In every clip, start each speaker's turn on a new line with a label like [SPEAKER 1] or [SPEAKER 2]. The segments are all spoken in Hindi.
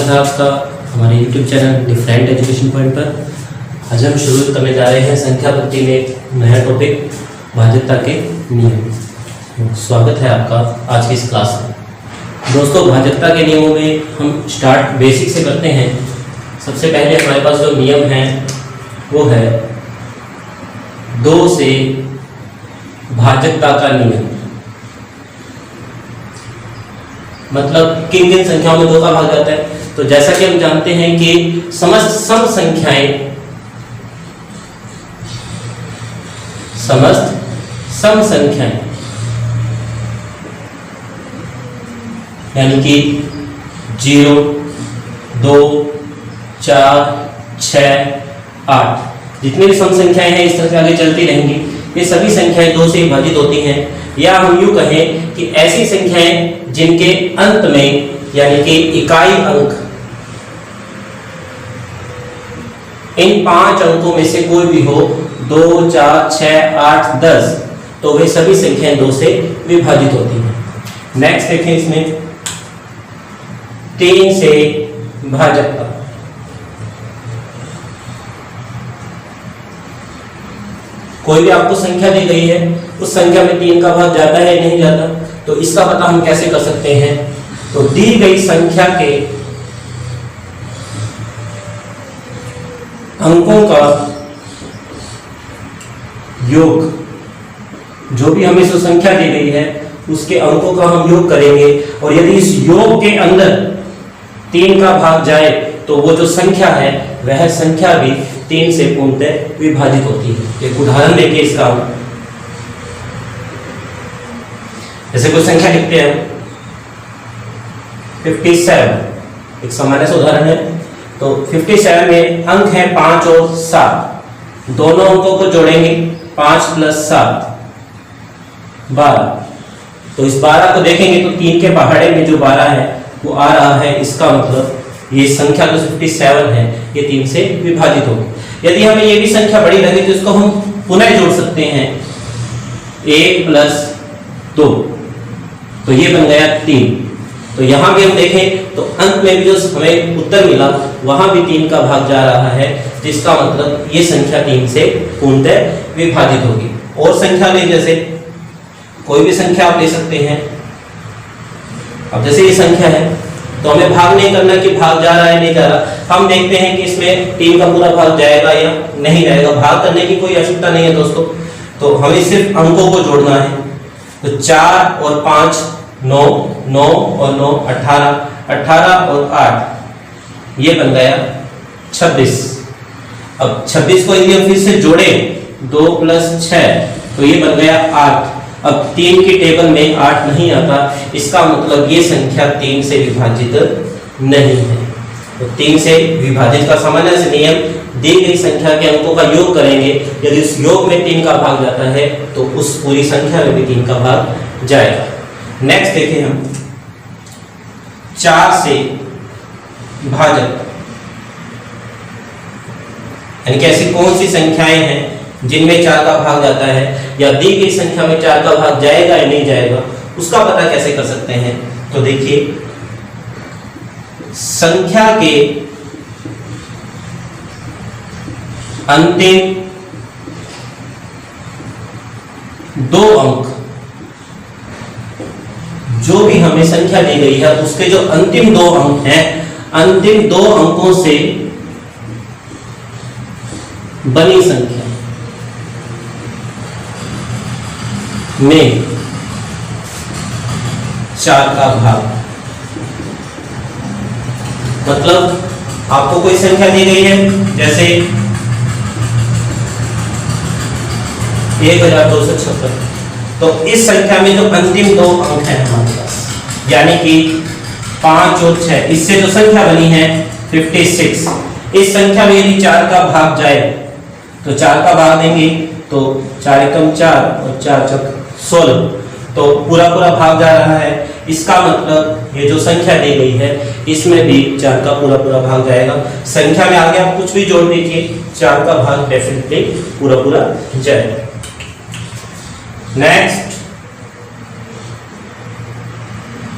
[SPEAKER 1] है आपका हमारे YouTube channel different education point पर। आज हम शुरू करने जा रहे हैं संख्या पद्धति में एक नया टॉपिक भाज्यता के नियम। स्वागत है आपका आज की इस क्लास में। दोस्तों, भाज्यता के नियमों में हम स्टार्ट बेसिक से करते हैं। सबसे पहले हमारे पास जो नियम है वो है 2 से भाज्यता का नियम। मतलब किन किन संख्याओं में 2 का भाग जाता है। तो जैसा कि हम जानते हैं कि समस्त सम संख्याएं यानी कि 0, 2, 4, 6, 8 जितनी भी सम संख्याएं हैं इस तरह से आगे चलती रहेंगी। ये सभी संख्याएं 2 से विभाजित होती हैं, या हम यूं कहें कि ऐसी संख्याएं जिनके अंत में यानी कि इकाई अंक इन 5 अंकों में से कोई भी हो, 2, 4, 6, 8, 10, तो वे सभी संख्याएं 2 से विभाजित होती हैं। नेक्स्ट देखें, इसमें 3 से भाज्यता। कोई भी आपको संख्या दी गई है, उस संख्या में 3 का भाग जाता है या नहीं जाता, तो इसका पता हम कैसे कर सकते हैं। तो दी गई संख्या के अंकों का योग, जो भी हमें जो संख्या दी गई है उसके अंकों का हम योग करेंगे, और यदि इस योग के अंदर 3 का भाग जाए तो वो जो संख्या है वह संख्या भी 3 से पूर्णतः विभाजित होती है। एक उदाहरण देखिए इसका। हम जैसे कोई संख्या लिखते हैं 57, एक सामान्य सा उदाहरण है। तो 57 में अंक है 5 और 7, दोनों अंकों को जोड़ेंगे, 5 + 7 12। तो इस 12 को देखेंगे तो 3 के पहाड़े में जो 12 है वो आ रहा है। इसका मतलब ये संख्या तो 57 है, ये 3 से विभाजित होगी। यदि हमें ये भी संख्या बड़ी लगे तो इसको हम पुनः जोड़ सकते हैं, 1 + 2, तो ये बन गया 3। तो यहां भी हम देखें तो अंत में भी जो हमें उत्तर मिला वहां भी 3 का भाग जा रहा है, जिसका मतलब ये संख्या 3 से पूर्णतः विभाजित होगी। और संख्या ले, जैसे कोई भी संख्या आप ले सकते हैं। अब जैसे ये संख्या है तो हमें भाग नहीं करना कि भाग जा रहा है नहीं जा रहा। हम देखते हैं कि इसमें 3 का पूरा भाग जाएगा या नहीं जाएगा। भाग करने की कोई आवश्यकता नहीं है दोस्तों, तो हमें सिर्फ अंकों को जोड़ना है। तो 4 और 5 9, 9 और 9 18, 18 और 8 ये बन गया 26। अब 26 को यदि हम फिर से जोड़े 2 + 6 तो ये बन गया 8। अब 3 की टेबल में 8 नहीं आता, इसका मतलब ये संख्या 3 से विभाजित नहीं है। तो 3 से विभाजित का सामान्य से नियम, दी गई संख्या के अंकों का योग करेंगे, यदि उस योग में 3 का भाग जाता है तो उस पूरी संख्या में भी 3 का भाग जाएगा। नेक्स्ट देखें हम 4 से भाज्यता। यानी कि ऐसी कौन सी संख्याएं हैं जिनमें 4 का भाग जाता है, या दी गई संख्या में 4 का भाग जाएगा या नहीं जाएगा, उसका पता कैसे कर सकते हैं। तो देखिए, संख्या के अंतिम 2 अंक, जो भी हमें संख्या दी गई है उसके जो अंतिम 2 अंक हैं, अंतिम 2 अंकों से बनी संख्या में 4 का भाग। मतलब आपको कोई संख्या दी गई है, जैसे 1256, तो इस संख्या में जो अंतिम 2 अंक हैं हमारे पास, यानी कि 5 और 6, इससे जो संख्या बनी है 56, इस संख्या में यदि 4 का भाग जाए तो 4 का भाग देंगे तो 4 एकम 4 और 4 चौक 16, तो पूरा भाग जा रहा है। इसका मतलब ये जो संख्या दी गई है इसमें भी 4 का पूरा भाग जाएगा। संख्या में आगे आप कुछ भी जोड़ दीजिए, 4 का भाग डेफिनेटली पूरा जाएगा। नेक्स्ट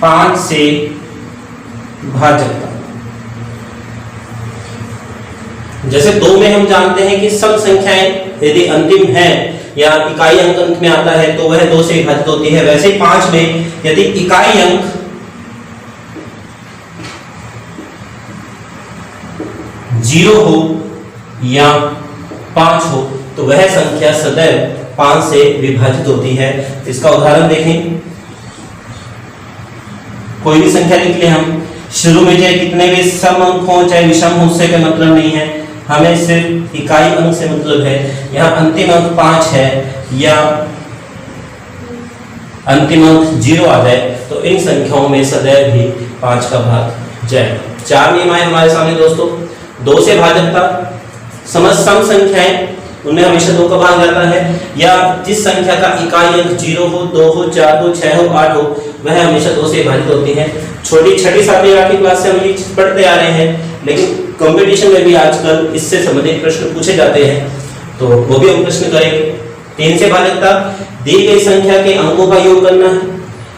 [SPEAKER 1] 5 से भाज्यता। जैसे 2 में हम जानते हैं कि सब संख्याएं यदि अंतिम है या इकाई अंक में आता है तो वह 2 से विभाजित होती है, वैसे 5 में यदि इकाई अंक 0 हो या 5 हो तो वह संख्या सदैव 5 से विभाजित होती है। इसका उदाहरण देखें, कोई भी संख्या लिख ले हम, शुरू में चाहे कितने भी सम अंक हो चाहे विषम हो उससे कोई मतलब नहीं है, हमें सिर्फ इकाई अंक से मतलब है। यहाँ अंतिम अंक 5 है या अंतिम अंक 0 आ जाए तो इन संख्याओं में सदैव ही 5 का भाग जाए। 4 नियम आए हमारे सामने दोस्तों। 2 से भाजकता, सम संख्याएं उनमें हमेशा 2 का भाग जाता है, या जिस संख्या का इकाई अंक 0 हो, 2 हो, 4 हो, 6 हो, 8 हो वह हमेशा 2 से विभाजित होती है। छोटी 6ठी 7वीं 8वीं क्लास से हम ये पढ़ते आ रहे हैं, लेकिन कंपटीशन में भी आजकल इससे संबंधित प्रश्न पूछे जाते हैं तो वो भी हम प्रश्न करेंगे। 3 से भाजकता, दी गई संख्या के अंकों का योग करना है,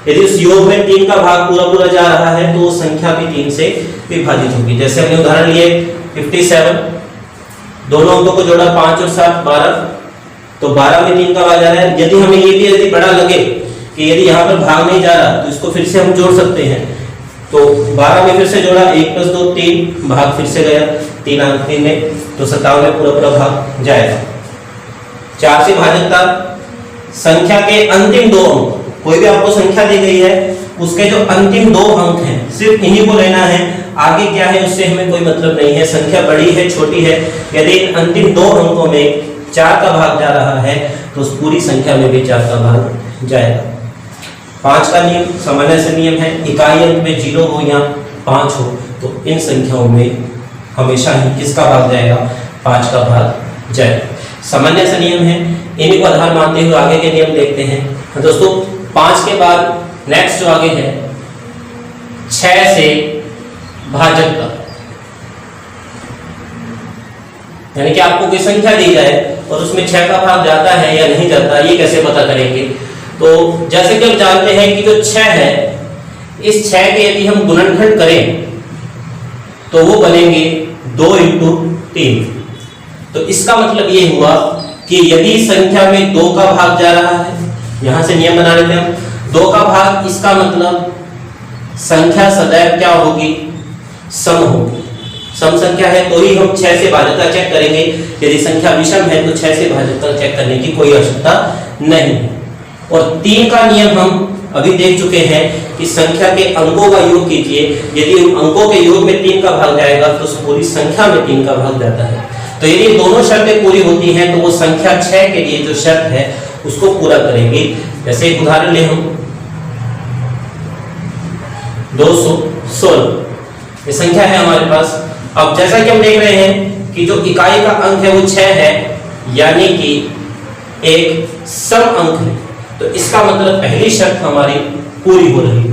[SPEAKER 1] यदि उस योग में 3 का भाग पूरा जा रहा है तो संख्या भी 3 से विभाजित होगी। जैसे हमने उदाहरण लिए 57, दोनों अंकों को जोड़ा 5 और 7 12, तो 12 में 3 का भाग जा रहा है। यदि हमें ये भी यदि बड़ा लगे कि यदि यहाँ पर भाग नहीं जा रहा तो इसको फिर से हम जोड़ सकते हैं, तो 12 में फिर से जोड़ा, 1 + 2 3, भाग फिर से गया 3 अंक 3 में, तो 57 में पूरा भाग जाएगा। 4 से भाजकता, संख्या के अंतिम 2 अंक, कोई भी आपको संख्या दी गई है उसके जो अंतिम 2 अंक हैं सिर्फ इन्हीं को लेना है, आगे क्या है उससे हमें कोई मतलब नहीं है, संख्या बड़ी है छोटी है, यदि अंतिम 2 अंकों में 4 का भाग जा रहा है तो उस पूरी संख्या में भी 4 का भाग जाएगा। 5 का नियम सामान्य से नियम है, इकाई अंक में 0 हो या 5 हो तो इन संख्याओं में हमेशा ही किसका भाग जाएगा, 5 का भाग जाएगा। सामान्य से नियम है, इन्हीं को आधार मानते हुए आगे के नियम देखते हैं। दोस्तों 5 के बाद नेक्स्ट जो आगे है 6 से भाजकता, यानी कि आपको कोई संख्या दी जाए और उसमें 6 का भाग जाता है या नहीं जाता, ये कैसे पता करेंगे। तो जैसे कि हम जानते हैं कि जो 6 है, इस 6 के यदि हम गुणनखंड करें तो वो बनेंगे 2 × 3। तो इसका मतलब ये हुआ कि यदि संख्या में 2 का भाग जा रहा है, यहां से नियम बना लेते हैं हम, 2 का भाग, इसका मतलब संख्या सदैव क्या होगी, सम होगी। सम संख्या है तो ही हम 6 से भाजकता चेक करेंगे, यदि संख्या विषम है तो 6 से भाजकता चेक करने की कोई आवश्यकता नहीं है। और 3 का नियम हम अभी देख चुके हैं कि संख्या के अंकों का योग कीजिए, यदि अंकों के योग में 3 का भाग जाएगा तो उस पूरी संख्या में 3 का भाग जाता है। तो यदि दोनों शर्तें पूरी होती हैं तो वो संख्या 6 के लिए जो शर्त है उसको पूरा करेंगे। जैसे एक उदाहरण ले हम 216, ये संख्या है हमारे पास। अब जैसा कि हम देख रहे हैं कि जो इकाई का अंक है वो 6 है, यानी कि एक सम अंक है, तो इसका मतलब पहली शर्त हमारी पूरी हो रही है।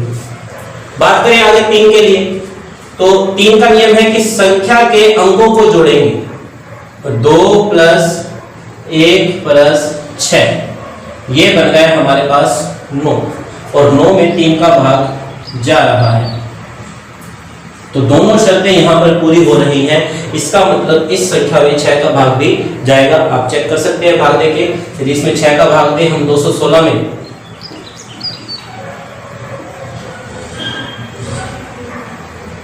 [SPEAKER 1] बात करें आगे 3 के लिए, तो 3 का नियम है कि संख्या के अंकों को जोड़ेंगे, 2 + 1 + 6, ये बन गया हमारे पास 9, और 9 में 3 का भाग जा रहा है, तो दोनों शर्तें यहां पर पूरी हो रही हैं। इसका मतलब इस संख्या में 6 का भाग भी जाएगा। आप चेक कर सकते हैं भाग देके, यदि इसमें 6 का भाग दें हम 216 में,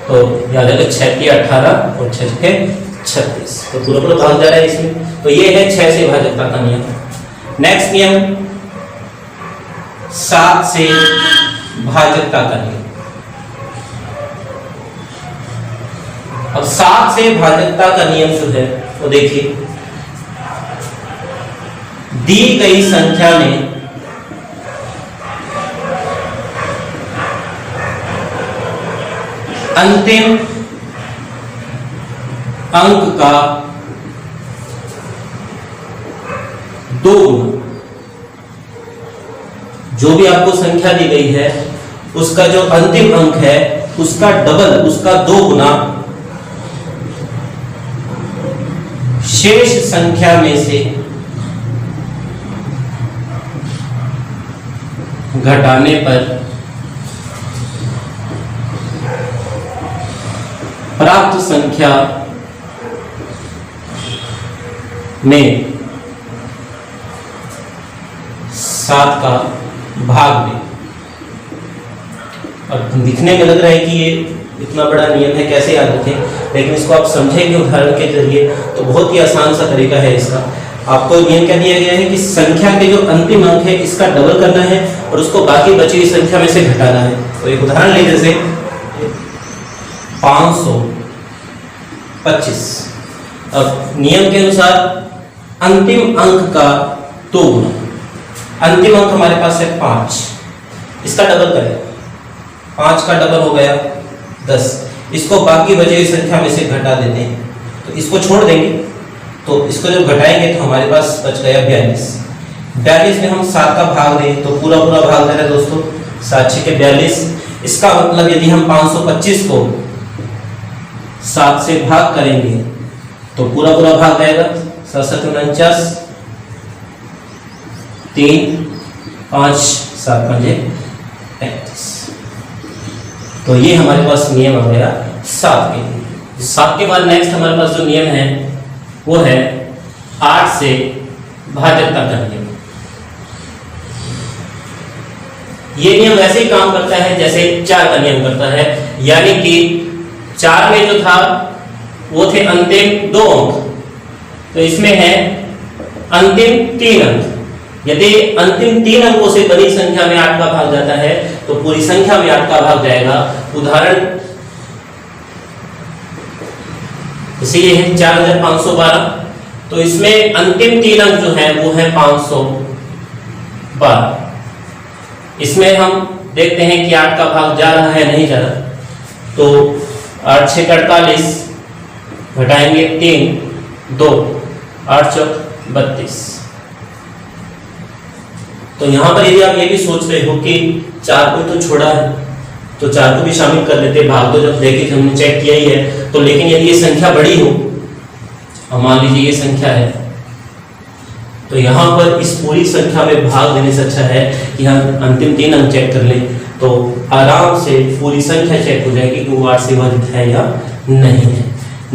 [SPEAKER 1] तो याद है 6 × 18 और 6 × 36, तो पूरा भाग जा रहा है इसमें। तो ये है 6 से भाजकता का नियम। नेक्स्ट नियम 7 से भाजकता का नियम। अब 7 से भाजकता का नियम जो है वो देखिए, दी गई संख्या में अंतिम अंक का 2 गुना, जो भी आपको संख्या दी गई है उसका जो अंतिम अंक है उसका डबल, उसका 2 गुना शेष संख्या में से घटाने पर प्राप्त संख्या में 7 का भाग दें। अब दिखने में लग रहा है कि ये इतना बड़ा नियम है, कैसे याद रखें, लेकिन इसको आप समझेंगे उदाहरण के जरिए तो बहुत ही आसान सा तरीका है इसका। आपको नियम क्या दिया गया है कि संख्या के जो अंतिम अंक है इसका डबल करना है और उसको बाकी बची हुई संख्या में से घटाना है। तो एक उदाहरण ले, जैसे 525। अब नियम के अनुसार अंतिम अंक का 2 गुना, अंतिम अंक हमारे पास है 5, इसका डबल करें, 5 का डबल हो गया 10, इसको बाकी बची हुई संख्या में से घटा देते हैं, तो इसको छोड़ देंगे, तो इसको जब घटाएंगे तो हमारे पास बच गया 42। 42 में हम 7 का भाग दें तो पूरा पूरा भाग दे रहे हैं दोस्तों, 7 के 42। इसका मतलब यदि हम 525 को 7 से भाग करेंगे तो पूरा पूरा भाग जाएगा, 7 49, 3 5 7 5 35। तो ये हमारे पास नियम आ गया 7 के लिए। 7 के बाद नेक्स्ट हमारे पास जो नियम है वो है 8 से भाजकता का नियम। ये नियम वैसे ही काम करता है जैसे 4 का नियम करता है, यानी कि 4 में जो था वो थे अंतिम 2 अंक, तो इसमें है अंतिम 3 अंक। यदि अंतिम 3 अंकों से बड़ी संख्या में 8 का भाग जाता है तो पूरी संख्या में 8 का भाग जाएगा। उदाहरण इसे ये है 4512, तो इसमें अंतिम 3 अंक जो है वो है 512। इसमें हम देखते हैं कि 8 का भाग जा रहा है नहीं जा रहा, तो 8 6 48 घटाएंगे 3 2 8 4 32। तो यहां पर यदि आप ये भी सोच रहे हो कि 4 को तो छोड़ा है तो 4 को भी शामिल कर लेते, भाग तो जब देखे हमने चेक किया ही है, तो लेकिन यदि ये संख्या बड़ी हो, मान लीजिए ये संख्या है, तो यहां पर इस पूरी संख्या में भाग देने से अच्छा है कि हम अंतिम 3 अंक चेक कर लें, तो आराम से पूरी संख्या चेक हो जाएगी कि वो 8 से विभाजित है या नहीं है।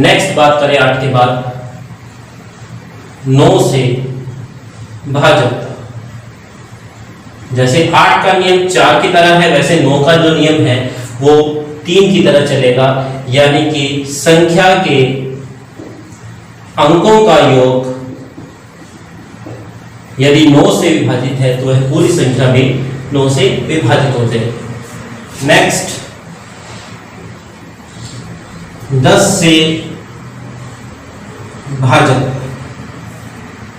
[SPEAKER 1] नेक्स्ट बात करें 8 के बाद 9 से भाजकता। जैसे 8 का नियम 4 की तरह है, वैसे 9 का जो नियम है वो 3 की तरह चलेगा, यानी कि संख्या के अंकों का योग यदि 9 से विभाजित है तो वह पूरी संख्या में 9 से विभाजित हो जाए। नेक्स्ट 10 से भाजक।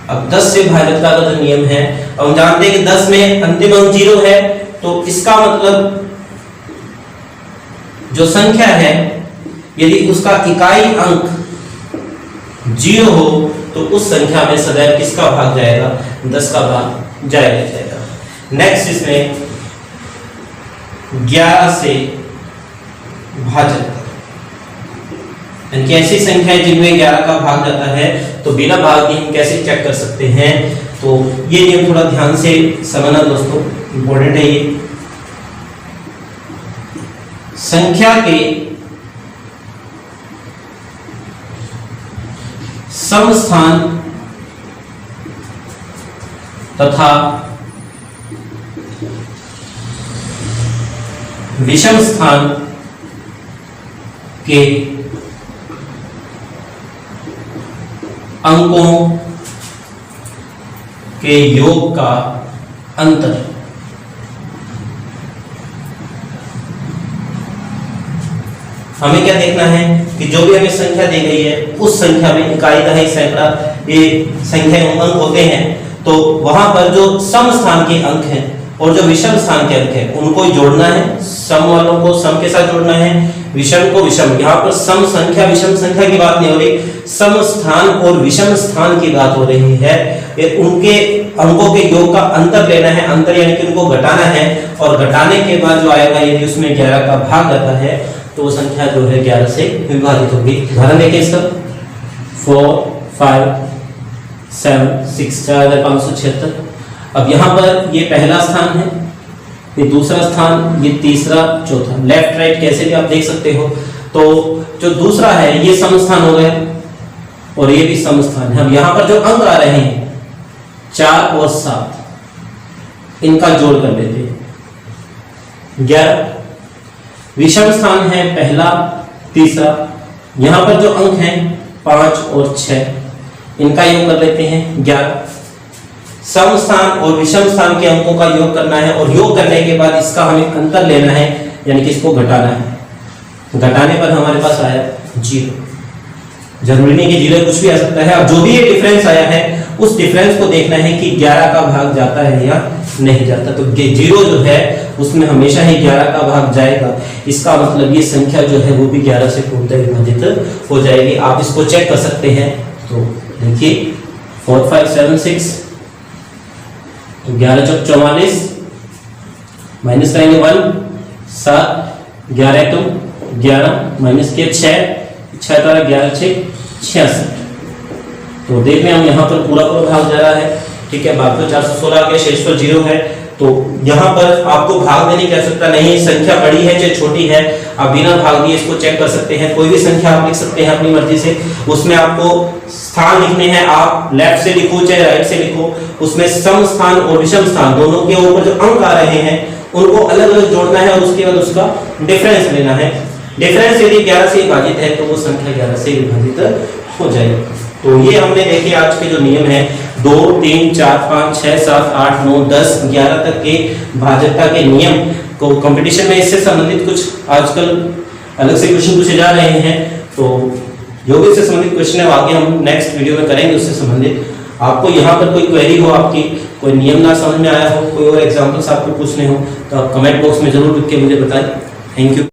[SPEAKER 1] अब 10 से भाजकता का जो नियम है, अब हम जानते हैं कि 10 में अंतिम अंक 0 है, तो इसका मतलब जो संख्या है यदि उसका इकाई अंक 0 हो तो उस संख्या में सदैव किसका भाग जाएगा? 10 का भाग जाएगा। नेक्स्ट इसमें 11 से भाजकता, यानी ऐसी संख्या जिनमें 11 का भाग जाता है तो बिना भाग के हम कैसे चेक कर सकते हैं? तो ये नियम थोड़ा ध्यान से समझना दोस्तों, इंपॉर्टेंट है ये। संख्या के समस्थान तथा विषम स्थान के अंकों के योग का अंतर। हमें क्या देखना है कि जो भी हमें संख्या दी गई है उस संख्या में इकाई, दहाई, सैकड़ा ये संख्या अंक होते हैं, तो वहां पर जो सम स्थान के अंक हैं और जो विषम स्थान के अंक हैं उनको ही जोड़ना है। सम वालों को सम के साथ जोड़ना है, विषम को विषम। यहाँ पर सम संख्या विषम संख्या की बात नहीं हो रही, सम स्थान और विषम स्थान की बात हो रही है। उनके अंकों के योग का अंतर लेना है, अंतर यानी कि उनको घटाना है, और घटाने के बाद जो आएगा यदि उसमें 11 का भाग जाता है तो वो संख्या जो है 11 से विभाजित होगी। उदाहरण देखिए इसका 4 5 7 6 4576। अब यहाँ पर ये पहला स्थान है, ये दूसरा स्थान, ये तीसरा, चौथा, लेफ्ट राइट कैसे भी आप देख सकते हो। तो जो दूसरा है ये सम स्थान हो गया और ये भी सम स्थान है। अब यहाँ पर जो अंक आ रहे हैं 4 और 7, इनका जोड़ कर लेते हैं 11। विषम स्थान है पहला, तीसरा, यहाँ पर जो अंक हैं 5 और 6, इनका योग कर लेते हैं 11। सम स्थान और विषम स्थान के अंकों का योग करना है और योग करने के बाद इसका हमें अंतर लेना है, यानी कि इसको घटाना है। घटाने पर हमारे पास आया 0। जरूरी नहीं कि 0 कुछ भी आ सकता है। अब जो भी ये डिफरेंस आया है उस डिफरेंस को देखना है कि 11 का भाग जाता है या नहीं जाता। तो 0 जो है उसमें हमेशा ही 11 का भाग जाएगा। इसका मतलब ये संख्या जो है वो भी 11 से पूर्णतः विभाजित हो जाएगी। आप इसको चेक कर सकते हैं। तो देखिए 4 5 7 6, तो 11 चौक 44, माइनस करेंगे 1 7, 11 2 11, माइनस किया 6 6 द्वारा 11 6 66। तो देख रहे हैं हम यहाँ पर पूरा भाग जा रहा है, ठीक है। भाग तो 416 आ गया, शेष तो 0 है। तो यहाँ पर आपको भाग देने की आवश्यकता नहीं, संख्या बड़ी है चाहे छोटी है, आप बिना भाग दिए इसको चेक कर सकते हैं। कोई भी संख्या आप लिख सकते हैं अपनी मर्जी से। उसमें आपको स्थान लिखने हैं, आप लेफ्ट से लिखो चाहे राइट से लिखो। उसमें सम स्थान और विषम स्थान दोनों के ऊपर जो अंक आ रहे हैं उनको अलग अलग जोड़ना है और उसके बाद उसका डिफरेंस लेना है। डिफरेंस यदि 11 से विभाजित है तो वो संख्या 11 से विभाजित हो जाएगी। तो ये हमने देखे आज के जो नियम है 2 3 4 5 6 7 8 9 10 11 तक के भाजकता के नियम को कंपटीशन में इससे संबंधित कुछ आजकल अलग से क्वेश्चन पूछे जा रहे हैं। तो जो भी इससे संबंधित क्वेश्चन है आगे हम नेक्स्ट वीडियो में करेंगे उससे संबंधित। आपको यहाँ पर कोई क्वेरी हो, आपकी कोई नियम ना समझ में आया हो, कोई और एग्जाम्पल्स आपको पूछने हो तो आप कमेंट बॉक्स में जरूर लिख के मुझे बताएं। Thank you.